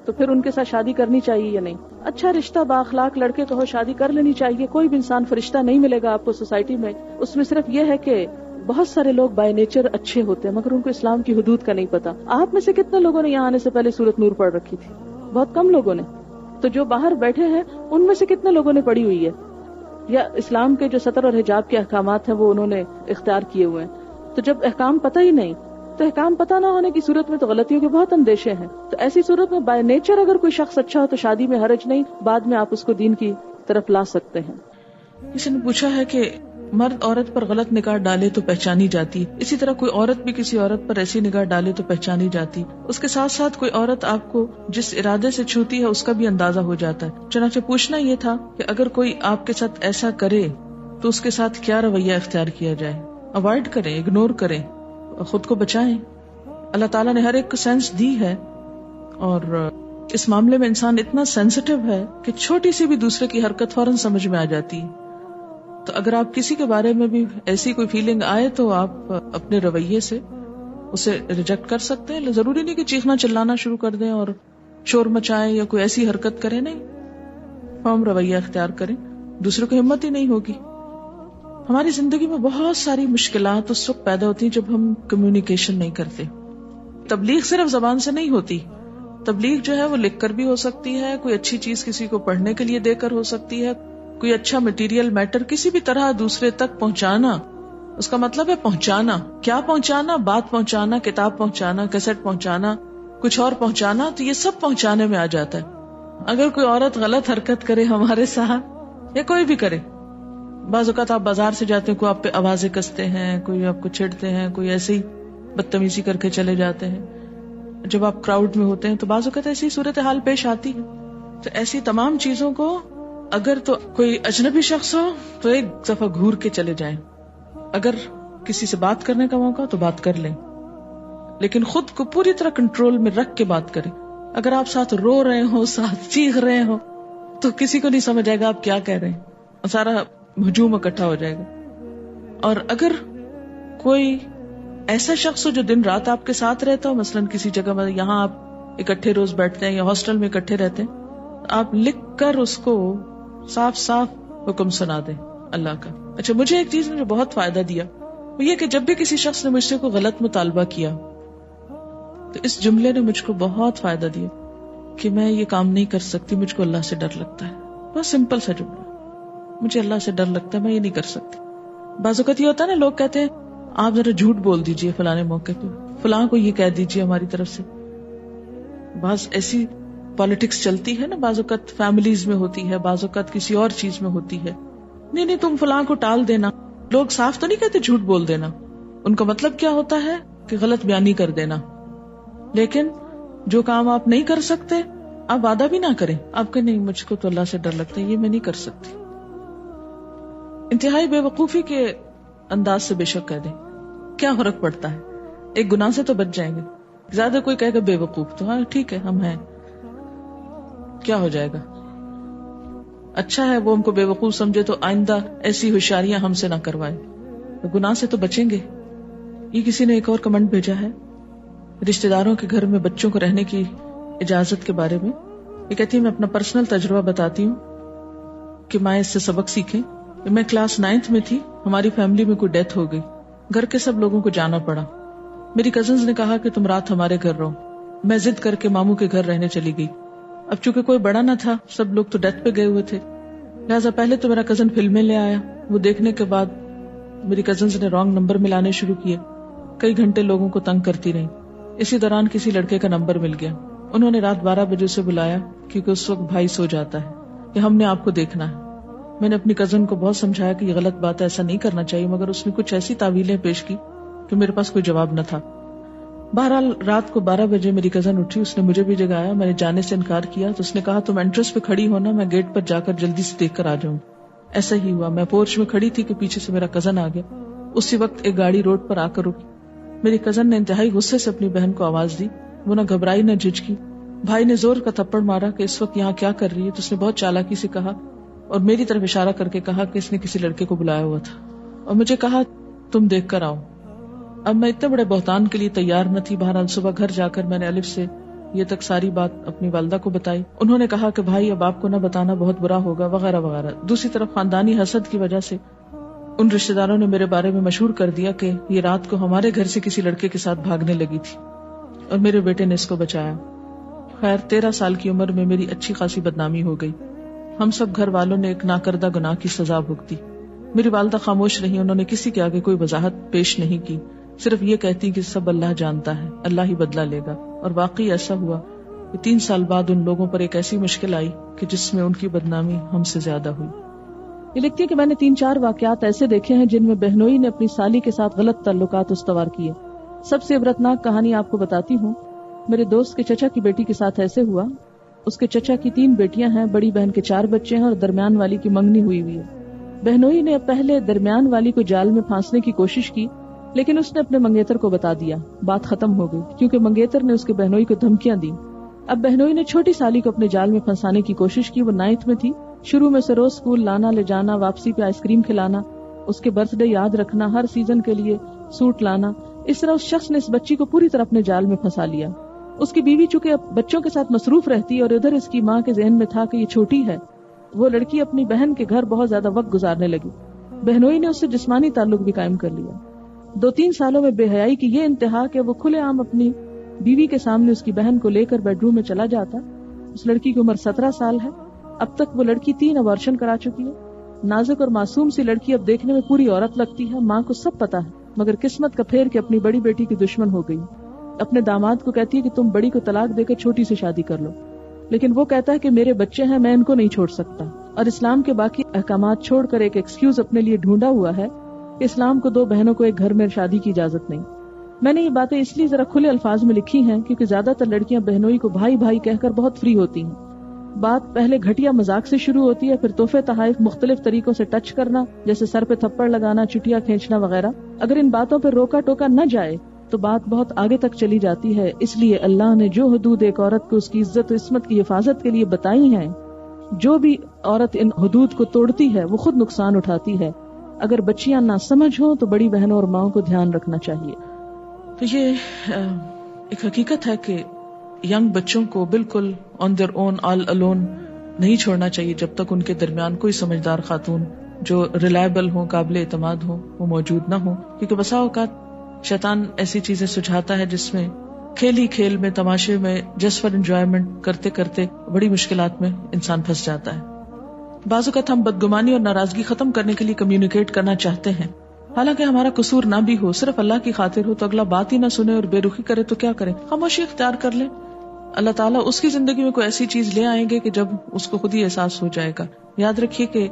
تو پھر ان کے ساتھ شادی کرنی چاہیے یا نہیں؟ اچھا رشتہ، بااخلاق لڑکے کو ہو، شادی کر لینی چاہیے. کوئی بھی انسان فرشتہ نہیں ملے گا آپ کو سوسائٹی میں. اس میں صرف یہ ہے کہ بہت سارے لوگ بائی نیچر اچھے ہوتے ہیں مگر ان کو اسلام کی حدود کا نہیں پتا. آپ میں سے کتنے لوگوں نے یہاں آنے سے پہلے سورۃ نور پڑھ رکھی تھی؟ بہت کم لوگوں نے. تو جو باہر بیٹھے ہیں ان میں سے کتنے لوگوں نے پڑھی ہوئی ہے یا اسلام کے جو سطر اور حجاب کے احکامات ہیں وہ انہوں نے اختیار کیے ہوئے ہیں؟ تو جب احکام پتہ ہی نہیں تو احکام پتہ نہ ہونے کی صورت میں تو غلطیوں کے بہت اندیشے ہیں. تو ایسی صورت میں بائی نیچر اگر کوئی شخص اچھا ہو تو شادی میں حرج نہیں, بعد میں آپ اس کو دین کی طرف لا سکتے ہیں. کسی نے پوچھا ہے کہ مرد عورت پر غلط نگاہ ڈالے تو پہچانی جاتی, اسی طرح کوئی عورت بھی کسی عورت پر ایسی نگاہ ڈالے تو پہچانی جاتی. اس کے ساتھ ساتھ کوئی عورت آپ کو جس ارادے سے چھوتی ہے اس کا بھی اندازہ ہو جاتا ہے. چنانچہ پوچھنا یہ تھا کہ اگر کوئی آپ کے ساتھ ایسا کرے تو اس کے ساتھ کیا رویہ اختیار کیا جائے؟ اوائڈ کریں, اگنور کریں, خود کو بچائیں. اللہ تعالیٰ نے ہر ایک کو سینس دی ہے اور اس معاملے میں انسان اتنا سینسٹیو ہے کہ چھوٹی سی بھی دوسرے کی حرکت فوراً سمجھ میں آ جاتی ہے. تو اگر آپ کسی کے بارے میں بھی ایسی کوئی فیلنگ آئے تو آپ اپنے رویے سے اسے ریجیکٹ کر سکتے ہیں. ضروری نہیں کہ چیخنا چلانا شروع کر دیں اور شور مچائیں یا کوئی ایسی حرکت کریں, نہیں, فارم رویہ اختیار کریں, دوسرے کو ہمت ہی نہیں ہوگی. ہماری زندگی میں بہت ساری مشکلات اس وقت پیدا ہوتی ہیں جب ہم کمیونیکیشن نہیں کرتے. تبلیغ صرف زبان سے نہیں ہوتی, تبلیغ جو ہے وہ لکھ کر بھی ہو سکتی ہے, کوئی اچھی چیز کسی کو پڑھنے کے لیے دے کر ہو سکتی ہے, کوئی اچھا مٹیریل میٹر کسی بھی طرح دوسرے تک پہنچانا. اس کا مطلب ہے پہنچانا. کیا پہنچانا؟ بات پہنچانا, کتاب پہنچانا, کیسٹ پہنچانا, کچھ اور پہنچانا. تو یہ سب پہنچانے میں آ جاتا ہے. اگر کوئی عورت غلط حرکت کرے ہمارے ساتھ یا کوئی بھی کرے, بعض اوقات آپ بازار سے جاتے ہیں, کوئی آپ پہ آوازیں کستے ہیں, کوئی آپ کو چھیڑتے ہیں, کوئی ایسے ہی بدتمیزی کر کے چلے جاتے ہیں. جب آپ کراؤڈ میں ہوتے ہیں تو بعض اوقات ایسی صورتحال پیش آتی ہے. تو ایسی تمام چیزوں کو اگر تو کوئی اجنبی شخص ہو تو ایک دفعہ گھور کے چلے جائیں. اگر کسی سے بات کرنے کا موقع تو بات کر لیں, لیکن خود کو پوری طرح کنٹرول میں رکھ کے بات کریں. اگر آپ ساتھ رو رہے ہو, ساتھ چیخ رہے ہو, تو کسی کو نہیں سمجھ آئے گا آپ کیا کہہ رہے ہیں, اور سارا ہجوم اکٹھا ہو جائے گا. اور اگر کوئی ایسا شخص ہو جو دن رات آپ کے ساتھ رہتا ہو, مثلاً کسی جگہ میں یہاں آپ اکٹھے روز بیٹھتے ہیں یا ہاسٹل میں اکٹھے رہتے ہیں, آپ لکھ کر اس کو صاف صاف حکم سنا دیں اللہ کا. اچھا, مجھے ایک چیز نے جو بہت فائدہ دیا وہ یہ کہ جب بھی کسی شخص نے مجھ سے کوئی غلط مطالبہ کیا تو اس جملے نے مجھ کو بہت فائدہ دیا کہ میں یہ کام نہیں کر سکتی, مجھ کو اللہ سے ڈر لگتا ہے. بہت سمپل سا جملہ, مجھے اللہ سے ڈر لگتا ہے, میں یہ نہیں کر سکتی. بعض اوقات یہ ہوتا ہے نا, لوگ کہتے ہیں آپ ذرا جھوٹ بول دیجئے فلانے موقع پہ, فلاں کو یہ کہہ دیجئے ہماری طرف سے. بعض ایسی پالیٹکس چلتی ہے نا, بعض اوقات فیملیز میں ہوتی ہے, بعض اوقات کسی اور چیز میں ہوتی ہے. نہیں تم فلاں کو ٹال دینا. لوگ صاف تو نہیں کہتے جھوٹ بول دینا, ان کا مطلب کیا ہوتا ہے کہ غلط بیانی کر دینا. لیکن جو کام آپ نہیں کر سکتے آپ وعدہ بھی نہ کریں, آپ کہ نہیں مجھ کو تو اللہ سے ڈر لگتا ہے, یہ میں نہیں کر سکتی. انتہائی بے وقوفی کے انداز سے بے شک کہہ دیں, کیا فرق پڑتا ہے, ایک گناہ سے تو بچ جائیں گے. زیادہ کوئی کہے گا بے وقوف تو ہاں ٹھیک ہے ہم ہیں, کیا ہو جائے گا. اچھا ہے وہ ہم کو بے وقوف سمجھے تو آئندہ ایسی ہوشیاریاں ہم سے نہ کروائے, تو گناہ سے تو بچیں گے. یہ کسی نے ایک اور کمنٹ بھیجا ہے رشتہ داروں کے گھر میں بچوں کو رہنے کی اجازت کے بارے میں. یہ کہتی ہے میں اپنا پرسنل تجربہ بتاتی ہوں کہ مائیں اس سے سبق سیکھیں. میں کلاس 9 میں تھی, ہماری فیملی میں کوئی ڈیتھ ہو گئی, گھر کے سب لوگوں کو جانا پڑا. میری کزنز نے کہا کہ تم رات ہمارے گھر رہو. میں ضد کر کے ماموں کے گھر رہنے چلی گئی. اب چونکہ کوئی بڑا نہ تھا, سب لوگ تو ڈیتھ پہ گئے ہوئے تھے, لہٰذا پہلے تو میرا کزن فلمیں لے آیا. وہ دیکھنے کے بعد میری کزنز نے رانگ نمبر ملانے شروع کیے, کئی گھنٹے لوگوں کو تنگ کرتی رہی. اسی دوران کسی لڑکے کا نمبر مل گیا, انہوں نے رات 12 بجے سے بلایا کیونکہ اس وقت بھائی سو جاتا ہے کہ ہم نے آپ کو دیکھنا ہے. میں نے اپنی کزن کو بہت سمجھایا کہ یہ غلط بات ہے, ایسا نہیں کرنا چاہیے, مگر اس نے کچھ ایسی تعویلیں پیش کی کہ میرے پاس کوئی جواب نہ تھا. بہرحال رات کو 12 بجے میری کزن اٹھی, اس نے مجھے بھی جگایا. میں نے جانے سے انکار کیا تو اس نے کہا تم انٹرس پہ کھڑی ہونا, میں گیٹ پر جا کر جلدی سے دیکھ کر آ جاؤں. ایسا ہی ہوا. میں پورچ میں کھڑی تھی کہ پیچھے سے میرا کزن آ گیا. اسی وقت ایک گاڑی روڈ پر آ کر رکی. میری کزن نے انتہائی غصے سے اپنی بہن کو آواز دی. وہ نہ گھبرائی نہ جھجکی. بھائی نے زور کا تھپڑ مارا کہ اس وقت یہاں کیا کر رہی ہے, تو اس نے بہت چالاکی سے کہا اور میری طرف اشارہ کر کے کہا کہ اس نے کسی لڑکے کو بلایا ہوا تھا, اور مجھے کہا تم دیکھ کر آؤ. اب میں اتنے بڑے بہتان کے لیے تیار نہ تھی. بہرحال صبح گھر جا کر میں نے الف سے یہ تک ساری بات اپنی والدہ کو بتائی. انہوں نے کہا کہ بھائی اب آپ کو نہ بتانا بہت برا ہوگا وغیرہ وغیرہ. دوسری طرف خاندانی حسد کی وجہ سے ان رشتہ داروں نے میرے بارے میں مشہور کر دیا کہ یہ رات کو ہمارے گھر سے کسی لڑکے کے ساتھ بھاگنے لگی تھی اور میرے بیٹے نے اس کو بچایا. خیر 13 سال کی عمر میں میری اچھی خاصی بدنامی ہو گئی. ہم سب گھر والوں نے ایک ناکردہ گناہ کی سزا بھگتی. میری والدہ خاموش رہی، انہوں نے کسی کے آگے کوئی وضاحت پیش نہیں کی، صرف یہ کہتی کہ سب اللہ جانتا ہے، اللہ ہی بدلہ لے گا. اور واقعی ایسا ہوا کہ 3 سال بعد ان لوگوں پر ایک ایسی مشکل آئی کہ جس میں ان کی بدنامی ہم سے زیادہ ہوئی. یہ لکھتی ہے کہ میں نے 3-4 واقعات ایسے دیکھے ہیں جن میں بہنوئی نے اپنی سالی کے ساتھ غلط تعلقات استوار کیے. سب سے عبرتناک کہانی آپ کو بتاتی ہوں. میرے دوست کے چچا کی بیٹی کے ساتھ ایسے ہوا. اس کے چچا کی 3 بیٹیاں ہیں، بڑی بہن کے 4 بچے ہیں اور درمیان والی کی منگنی ہوئی ہے. بہنوئی نے پہلے درمیان والی کو جال میں پھانسنے کی کوشش کی، لیکن اس نے اپنے منگیتر کو بتا دیا. بات ختم ہو گئی کیونکہ منگیتر نے اس کے بہنوئی کو دھمکیاں دی. اب بہنوئی نے چھوٹی سالی کو اپنے جال میں پھنسانے کی کوشش کی. وہ 9th میں تھی. شروع میں سے روز اسکول لانا لے جانا، واپسی پہ آئس کریم کھلانا، اس کے برتھ ڈے یاد رکھنا، ہر سیزن کے لیے سوٹ لانا. اس طرح اس شخص نے اس بچی کو پوری طرح اپنے جال میں پھنسا لیا. اس کی بیوی چونکہ بچوں کے ساتھ مصروف رہتی اور ادھر اس کی ماں کے ذہن میں تھا کہ یہ چھوٹی ہے، وہ لڑکی اپنی بہن کے گھر بہت زیادہ وقت گزارنے لگی. بہنوئی نے اس سے جسمانی تعلق بھی قائم کر لیا. 2-3 سالوں میں بے حیائی کی یہ انتہا کہ وہ کھلے عام اپنی بیوی کے سامنے اس کی بہن کو لے کر بیڈ روم میں چلا جاتا. اس لڑکی کی عمر 17 سال ہے. اب تک وہ لڑکی 3 ابارشن کرا چکی ہے. نازک اور معصوم سی لڑکی اب دیکھنے میں پوری عورت لگتی ہے. ماں کو سب پتا ہے، مگر قسمت کا پھیر کے اپنی بڑی بیٹی کی دشمن ہو گئی. اپنے داماد کو کہتی ہے کہ تم بڑی کو طلاق دے کر چھوٹی سے شادی کر لو، لیکن وہ کہتا ہے کہ میرے بچے ہیں، میں ان کو نہیں چھوڑ سکتا. اور اسلام کے باقی احکامات چھوڑ کر ایک ایکسکیوز اپنے لیے ڈھونڈا ہوا ہے کہ اسلام کو 2 بہنوں کو ایک گھر میں شادی کی اجازت نہیں. میں نے یہ باتیں اس لیے ذرا کھلے الفاظ میں لکھی ہیں کیونکہ زیادہ تر لڑکیاں بہنوئی کو بھائی بھائی کہہ کر بہت فری ہوتی ہیں. بات پہلے گھٹیا مذاق سے شروع ہوتی ہے، پھر تحفے تحائف مختلف طریقوں سے ٹچ کرنا، جیسے سر پہ تھپڑ لگانا، چٹیا کھینچنا وغیرہ. اگر ان باتوں پہ روکا ٹوکا نہ جائے تو بات بہت آگے تک چلی جاتی ہے. اس لیے اللہ نے جو حدود ایک عورت کو اس کی عزت و عصمت کی حفاظت کے لیے بتائی ہیں، جو بھی عورت ان حدود کو توڑتی ہے وہ خود نقصان اٹھاتی ہے. اگر بچیاں نہ سمجھ ہوں تو بڑی بہنوں اور ماؤں کو دھیان رکھنا چاہیے. تو یہ ایک حقیقت ہے کہ ینگ بچوں کو بالکل on their own all alone نہیں چھوڑنا چاہیے جب تک ان کے درمیان کوئی سمجھدار خاتون جو ریلائبل ہوں، قابل اعتماد ہوں، وہ موجود نہ ہوں. کیونکہ بسا اوقات شیطان ایسی چیزیں سجھاتا ہے جس میں کھیلی کھیل میں، تماشے میں، جسٹ فار انجوائمنٹ کرتے کرتے بڑی مشکلات میں انسان پھنس جاتا ہے. بعض اوقات ہم بدگمانی اور ناراضگی ختم کرنے کے لیے کمیونیکیٹ کرنا چاہتے ہیں، حالانکہ ہمارا قصور نہ بھی ہو، صرف اللہ کی خاطر ہو تو اگلا بات ہی نہ سنے اور بے رخی کرے تو کیا کرے، خاموشی اختیار کر لے. اللہ تعالیٰ اس کی زندگی میں کوئی ایسی چیز لے آئیں گے کہ جب اس کو خود ہی احساس ہو جائے گا. یاد رکھیے کہ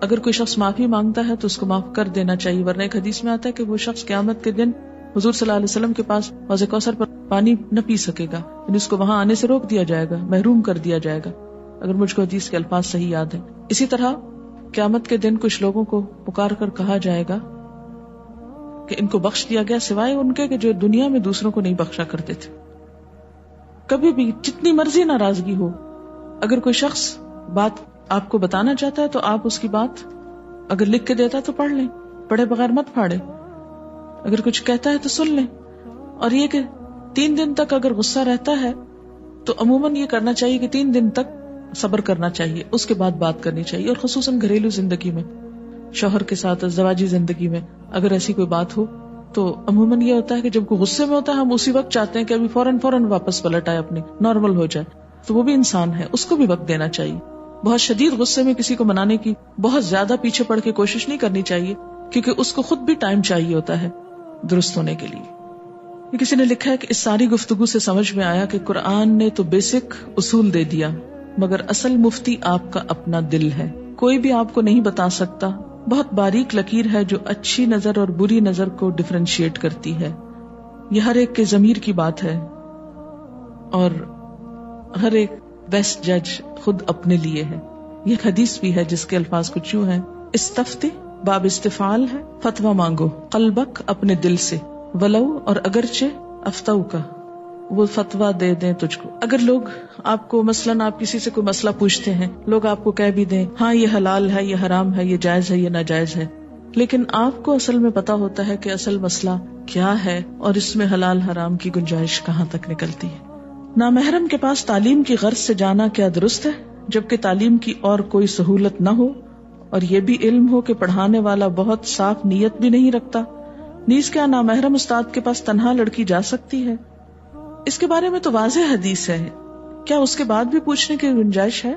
اگر کوئی شخص معافی مانگتا ہے تو اس کو معاف کر دینا چاہیے، ورنہ ایک حدیث میں آتا ہے کہ وہ شخص قیامت کے دن حضور صلی اللہ علیہ وسلم کے پاس حوض کوثر پر پانی نہ پی سکے گا، یعنی اس کو وہاں آنے سے روک دیا جائے گا، محروم کر دیا جائے گا، اگر مجھ کو حدیث کے الفاظ صحیح یاد ہے. اسی طرح قیامت کے دن کچھ لوگوں کو پکار کر کہا جائے گا کہ ان کو بخش دیا گیا سوائے ان کے کہ جو دنیا میں دوسروں کو نہیں بخشا کرتے تھے. کبھی بھی جتنی مرضی ناراضگی ہو، اگر کوئی شخص بات آپ کو بتانا چاہتا ہے تو آپ اس کی بات اگر لکھ کے دیتا ہے تو پڑھ لیں، پڑھے بغیر مت پھاڑے. اگر کچھ کہتا ہے تو سن لیں. اور یہ کہ 3 دن تک اگر غصہ رہتا ہے تو عموماً یہ کرنا چاہیے کہ 3 دن تک صبر کرنا چاہیے، اس کے بعد بات کرنی چاہیے. اور خصوصاً گھریلو زندگی میں، شوہر کے ساتھ ازدواجی زندگی میں اگر ایسی کوئی بات ہو تو عموماً یہ ہوتا ہے کہ جب کوئی غصے میں ہوتا ہے ہم اسی وقت چاہتے ہیں کہ ابھی فوراً واپس پلٹ آئے، اپنی نارمل ہو جائے. تو وہ بھی انسان ہے، اس کو بھی وقت دینا چاہیے. بہت شدید غصے میں کسی کو منانے کی بہت زیادہ پیچھے پڑ کے کوشش نہیں کرنی چاہیے، کیونکہ اس کو خود بھی ٹائم چاہیے ہوتا ہے درست ہونے کے لیے. کسی نے لکھا ہے کہ اس ساری گفتگو سے سمجھ میں آیا کہ قرآن نے تو بیسک اصول دے دیا، مگر اصل مفتی آپ کا اپنا دل ہے. کوئی بھی آپ کو نہیں بتا سکتا. بہت باریک لکیر ہے جو اچھی نظر اور بری نظر کو ڈفرینشیٹ کرتی ہے. یہ ہر ایک کے ضمیر کی بات ہے اور ہر ایک بیسٹ جج خود اپنے لیے ہے. یہ حدیث بھی ہے جس کے الفاظ کچھ یوں ہیں: استفتی باب استفعال ہے، فتویٰ مانگو قلبک اپنے دل سے، ولو اور اگرچہ افتو کا وہ فتویٰ دے دیں تجھ کو. اگر لوگ آپ کو مثلاً آپ کسی سے کوئی مسئلہ پوچھتے ہیں، لوگ آپ کو کہہ بھی دیں ہاں یہ حلال ہے، یہ حرام ہے، یہ جائز ہے، یہ ناجائز ہے، لیکن آپ کو اصل میں پتا ہوتا ہے کہ اصل مسئلہ کیا ہے اور اس میں حلال حرام کی گنجائش کہاں تک نکلتی ہے. نامحرم کے پاس تعلیم کی غرض سے جانا کیا درست ہے جبکہ تعلیم کی اور کوئی سہولت نہ ہو اور یہ بھی علم ہو کہ پڑھانے والا بہت صاف نیت بھی نہیں رکھتا؟ نیز کیا نامحرم استاد کے پاس تنہا لڑکی جا سکتی ہے؟ اس کے بارے میں تو واضح حدیث ہے کیا اس کے بعد بھی پوچھنے کی گنجائش ہے؟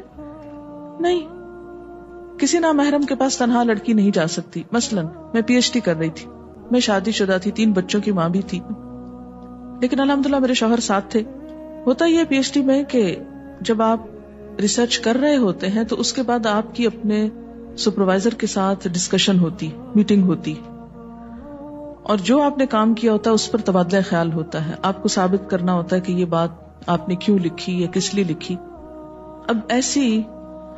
نہیں. کسی نامحرم کے پاس تنہا لڑکی نہیں جا سکتی. مثلاً میں پی ایچ ڈی کر رہی تھی, میں شادی شدہ تھی, 3 بچوں کی ماں بھی تھی, لیکن الحمدللہ میرے شوہر ساتھ تھے. ہوتا یہ پی ایچ ڈی میں کہ جب آپ ریسرچ کر رہے ہوتے ہیں تو اس کے بعد آپ کی اپنے سپروائزر کے ساتھ ڈسکشن ہوتی, میٹنگ ہوتی, اور جو آپ نے کام کیا ہوتا ہے اس پر تبادلہ خیال ہوتا ہے. آپ کو ثابت کرنا ہوتا ہے کہ یہ بات آپ نے کیوں لکھی یا کس لیے لکھی. اب ایسی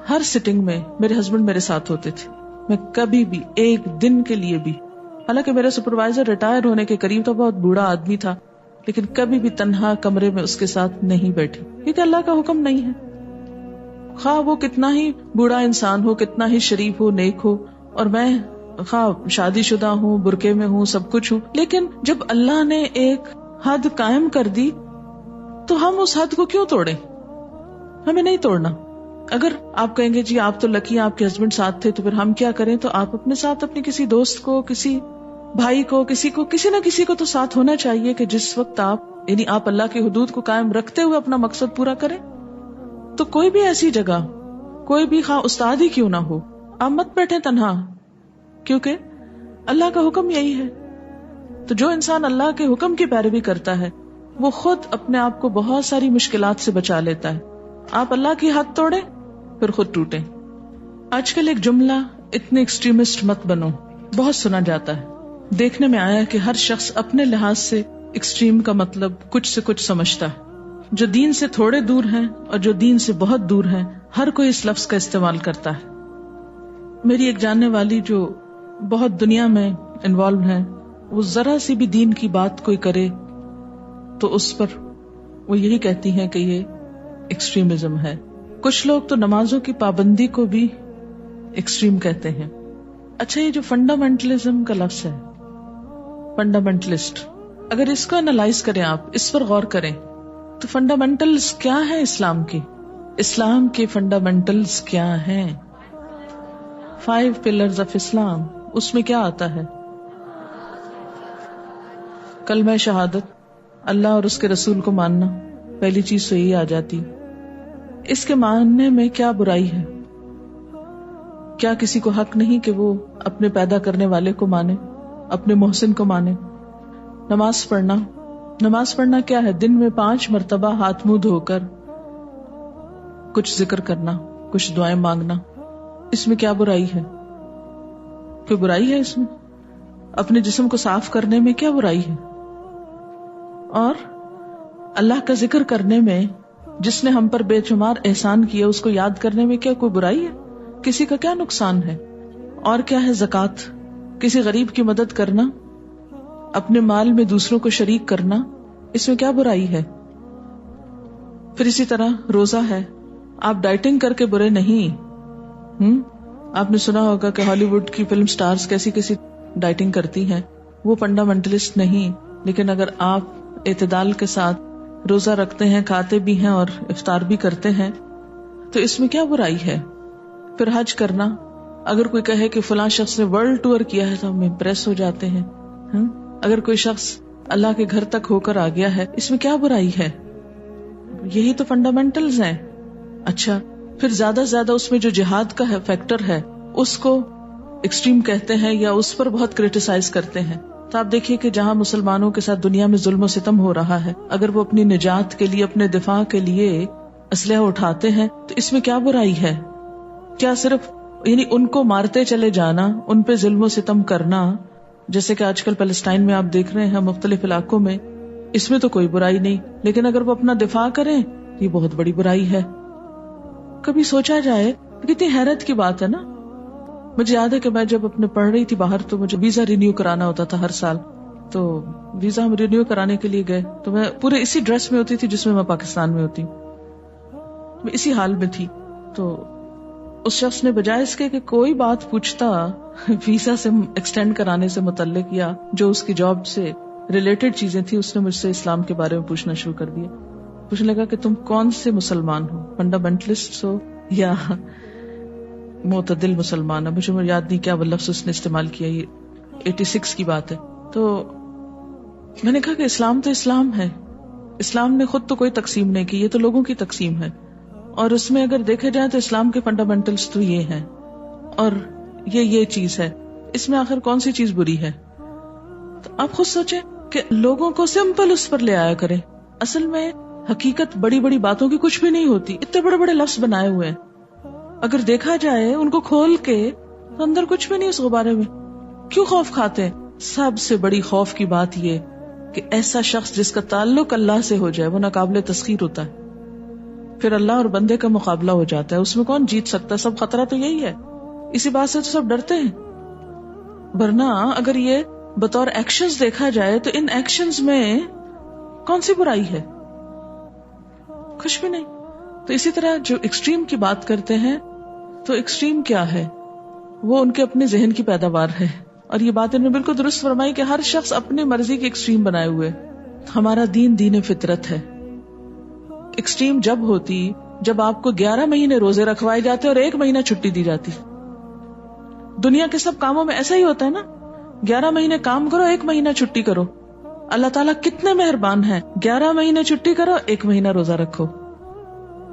ہر سٹنگ میں میرے ہسبینڈ میرے ساتھ ہوتے تھے. میں کبھی بھی ایک دن کے لیے بھی, حالانکہ میرا سپروائزر ریٹائر ہونے کے قریب تھا, بہت بوڑھا آدمی تھا, لیکن کبھی بھی تنہا کمرے میں اس کے ساتھ نہیں بیٹھی, کیونکہ اللہ کا حکم نہیں ہے. خواہ وہ کتنا ہی بوڑھا انسان ہو, کتنا ہی شریف ہو, نیک ہو, اور میں خواہ شادی شدہ ہوں, برقعے میں ہوں, سب کچھ ہوں, لیکن جب اللہ نے ایک حد قائم کر دی تو ہم اس حد کو کیوں توڑیں؟ ہمیں نہیں توڑنا. اگر آپ کہیں گے جی آپ تو لکی ہیں, آپ کے ہسبینڈ ساتھ تھے, تو پھر ہم کیا کریں؟ تو آپ اپنے ساتھ اپنے کسی دوست کو, کسی بھائی کو, کسی نہ کسی کو تو ساتھ ہونا چاہیے کہ جس وقت آپ اللہ کی حدود کو قائم رکھتے ہوئے اپنا مقصد پورا کریں. تو کوئی بھی ایسی جگہ, کوئی بھی خواہ استاد ہی کیوں نہ ہو, آپ مت بیٹھیں تنہا, کیونکہ اللہ کا حکم یہی ہے. تو جو انسان اللہ کے حکم کی پیروی کرتا ہے وہ خود اپنے آپ کو بہت ساری مشکلات سے بچا لیتا ہے. آپ اللہ کی حد توڑیں پھر خود ٹوٹیں. آج کل ایک جملہ, اتنے ایکسٹریمسٹ مت بنو, بہت سنا جاتا ہے. دیکھنے میں آیا کہ ہر شخص اپنے لحاظ سے ایکسٹریم کا مطلب کچھ سے کچھ سمجھتا ہے. جو دین سے تھوڑے دور ہیں اور جو دین سے بہت دور ہیں, ہر کوئی اس لفظ کا استعمال کرتا ہے. میری ایک جاننے والی جو بہت دنیا میں انوالو ہے, وہ ذرا سی بھی دین کی بات کوئی کرے تو اس پر وہ یہی کہتی ہیں کہ یہ ایکسٹریمزم ہے. کچھ لوگ تو نمازوں کی پابندی کو بھی ایکسٹریم کہتے ہیں. اچھا, یہ جو فنڈامنٹلزم کا لفظ ہے, فنڈامنٹلسٹ, اگر اس کو انالائز کریں, آپ اس پر غور کریں تو فنڈامنٹلز کیا ہیں اسلام کی؟ اسلام کے فنڈامنٹلز کیا ہیں؟ 5 پلرز آف اسلام, اس میں کیا آتا ہے؟ کلمہ شہادت, اللہ اور اس کے رسول کو ماننا, پہلی چیز تو یہی آ جاتی. اس کے ماننے میں کیا برائی ہے؟ کیا کسی کو حق نہیں کہ وہ اپنے پیدا کرنے والے کو مانے, اپنے محسن کو مانے؟ نماز پڑھنا, نماز پڑھنا کیا ہے؟ دن میں 5 مرتبہ ہاتھ منہ دھو کر کچھ ذکر کرنا, کچھ دعائیں مانگنا, اس میں کیا برائی ہے؟ کوئی برائی ہے اس میں؟ اپنے جسم کو صاف کرنے میں کیا برائی ہے؟ اور اللہ کا ذکر کرنے میں, جس نے ہم پر بے شمار احسان کیا, اس کو یاد کرنے میں کیا کوئی برائی ہے؟ کسی کا کیا نقصان ہے؟ اور کیا ہے زکوٰۃ, کسی غریب کی مدد کرنا, اپنے مال میں دوسروں کو شریک کرنا, اس میں کیا برائی ہے؟ پھر اسی طرح روزہ ہے, آپ ڈائٹنگ کر کے برے نہیں. آپ نے سنا ہوگا کہ ہالی ووڈ کی فلم سٹارز کیسی کیسی ڈائٹنگ کرتی ہیں, وہ فنڈامنٹلسٹ نہیں. لیکن اگر آپ اعتدال کے ساتھ روزہ رکھتے ہیں, کھاتے بھی ہیں اور افطار بھی کرتے ہیں, تو اس میں کیا برائی ہے؟ پھر حج کرنا, اگر کوئی کہے کہ فلاں شخص نے ورلڈ ٹور کیا ہے تو ہم امپریس ہو جاتے ہیں. اگر کوئی شخص اللہ کے گھر تک ہو کر آ گیا ہے, اس میں کیا برائی ہے؟ یہی تو فنڈامنٹلز ہیں. اچھا, پھر زیادہ سے زیادہ اس میں جو جہاد کا فیکٹر ہے اس کو ایکسٹریم کہتے ہیں یا اس پر بہت کریٹیسائز کرتے ہیں. تو آپ دیکھیے کہ جہاں مسلمانوں کے ساتھ دنیا میں ظلم و ستم ہو رہا ہے, اگر وہ اپنی نجات کے لیے, اپنے دفاع کے لیے اسلحہ اٹھاتے ہیں تو اس میں کیا برائی ہے؟ کیا صرف یعنی ان کو مارتے چلے جانا, ان پہ ظلم و ستم کرنا, جیسے کہ آج کل فلسطین میں آپ دیکھ رہے ہیں, مختلف علاقوں میں, اس میں تو کوئی برائی نہیں. لیکن اگر وہ اپنا دفاع کریں یہ بہت بڑی برائی ہے. کبھی سوچا جائے کتنی حیرت کی بات ہے نا. مجھے یاد ہے کہ میں جب اپنے پڑھ رہی تھی باہر تو مجھے ویزا رینیو کرانا ہوتا تھا ہر سال. تو ویزا ہم رینیو کرانے کے لیے گئے تو میں پورے اسی ڈریس میں ہوتی تھی جس میں پاکستان میں ہوتی, میں اسی حال میں تھی. تو اس شخص نے بجائے اس کے کہ کوئی بات پوچھتا ویزا سے ایکسٹینڈ کرانے سے متعلق یا جو اس کی جاب سے ریلیٹڈ چیزیں تھی, اس نے مجھ سے اسلام کے بارے میں پوچھنا شروع کر دیا. پوچھنے لگا کہ تم کون سے مسلمان ہو, فنڈامنٹلسٹ ہو یا معتدل مسلمان ہے؟ مجھے یاد نہیں کیا وہ لفظ اس نے استعمال کیا, یہ 86 کی بات ہے. تو میں نے کہا کہ اسلام تو اسلام ہے, اسلام نے خود تو کوئی تقسیم نہیں کی، یہ تو لوگوں کی تقسیم ہے، اور اس میں اگر دیکھے جائے تو اسلام کے فنڈامنٹلز تو یہ ہیں اور یہ چیز ہے، اس میں آخر کون سی چیز بری ہے؟ تو آپ خود سوچیں کہ لوگوں کو سمپل اس پر لے آیا کریں. اصل میں حقیقت بڑی بڑی باتوں کی کچھ بھی نہیں ہوتی، اتنے بڑے بڑے لفظ بنائے ہوئے ہیں، اگر دیکھا جائے ان کو کھول کے تو اندر کچھ بھی نہیں اس غبارے میں. کیوں خوف کھاتے ہیں؟ سب سے بڑی خوف کی بات یہ کہ ایسا شخص جس کا تعلق اللہ سے ہو جائے وہ ناقابل تسخیر ہوتا ہے، پھر اللہ اور بندے کا مقابلہ ہو جاتا ہے، اس میں کون جیت سکتا ہے؟ سب خطرہ تو یہی ہے، اسی بات سے تو سب ڈرتے ہیں. ورنہ اگر یہ بطور ایکشنز دیکھا جائے تو ان ایکشنز میں کون سی برائی ہے؟ کچھ بھی نہیں. تو اسی طرح جو ایکسٹریم کی بات کرتے ہیں تو ایکسٹریم کیا ہے؟ وہ ان کے اپنے ذہن کی پیداوار ہے، اور یہ بات انہوں نے بالکل درست فرمائی کہ ہر شخص اپنی مرضی کی ایکسٹریم بنائے ہوئے. ہمارا دین دین فطرت ہے. ایکسٹریم جب ہوتی جب آپ کو 11 مہینے روزے رکھوائے جاتے اور 1 مہینہ چھٹی دی جاتی. دنیا کے سب کاموں میں ایسا ہی ہوتا ہے نا، 11 مہینے کام کرو 1 مہینہ چھٹی کرو. اللہ تعالیٰ کتنے مہربان ہیں، 11 مہینے چھٹی کرو 1 مہینہ روزہ رکھو.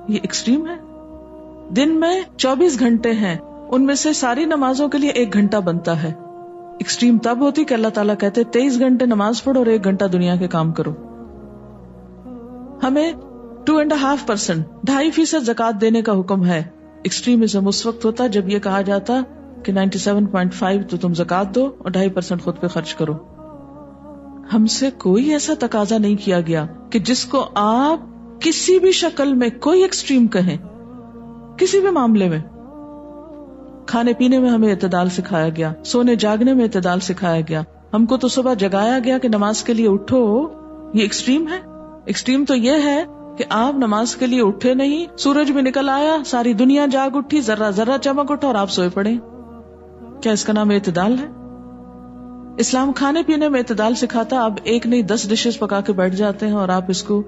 یہ ایکسٹریم ہے. دن میں 24 گھنٹے ہیں، ان میں سے ساری نمازوں کے لیے 1 گھنٹہ بنتا ہے. ایکسٹریم تب ہوتی کہ اللہ تعالیٰ کہتے 23 گھنٹے نماز پڑھو اور 1 گھنٹہ دنیا کے کام کرو. ہمیں 2.5% 2.5% زکوٰۃ دینے کا حکم ہے. ایکسٹریمزم اس وقت ہوتا جب یہ کہا جاتا کہ 97.5 تو تم زکوٰۃ دو اور 2.5% خود پہ خرچ کرو. ہم سے کوئی ایسا تقاضا نہیں کیا گیا کہ جس کو آپ کسی بھی شکل میں کوئی ایکسٹریم کہیں، کسی بھی معاملے میں. کھانے پینے میں ہمیں اعتدال سکھایا گیا، سونے جاگنے میں اعتدال سکھایا گیا. ہم کو تو صبح جگایا گیا کہ نماز کے لیے اٹھو. یہ ایکسٹریم ہے؟ ایکسٹریم تو یہ ہے کہ آپ نماز کے لیے اٹھے نہیں، سورج بھی نکل آیا، ساری دنیا جاگ اٹھی، ذرہ ذرہ چمک اٹھا اور آپ سوئے پڑے. کیا اس کا نام اعتدال ہے؟ اسلام کھانے پینے میں اعتدال سکھاتا. آپ 1 نہیں 10 ڈشز پکا کے بیٹھ جاتے ہیں اور آپ اس کو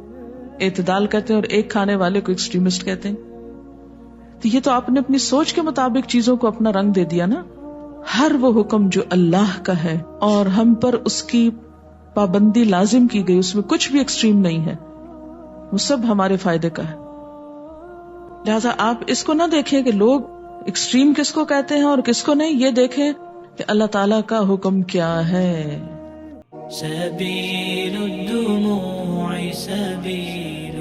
اعتدال کہتے ہیں اور ایک کھانے والے کو ایکسٹریمسٹ کہتے ہیں. تو یہ تو آپ نے اپنی سوچ کے مطابق چیزوں کو اپنا رنگ دے دیا نا. ہر وہ حکم جو اللہ کا ہے اور ہم پر اس کی پابندی لازم کی گئی، اس میں کچھ بھی ایکسٹریم نہیں ہے، وہ سب ہمارے فائدے کا ہے. لہذا آپ اس کو نہ دیکھیں کہ لوگ ایکسٹریم کس کو کہتے ہیں اور کس کو نہیں، یہ دیکھیں کہ اللہ تعالیٰ کا حکم کیا ہے. سبیل الدموع سبیل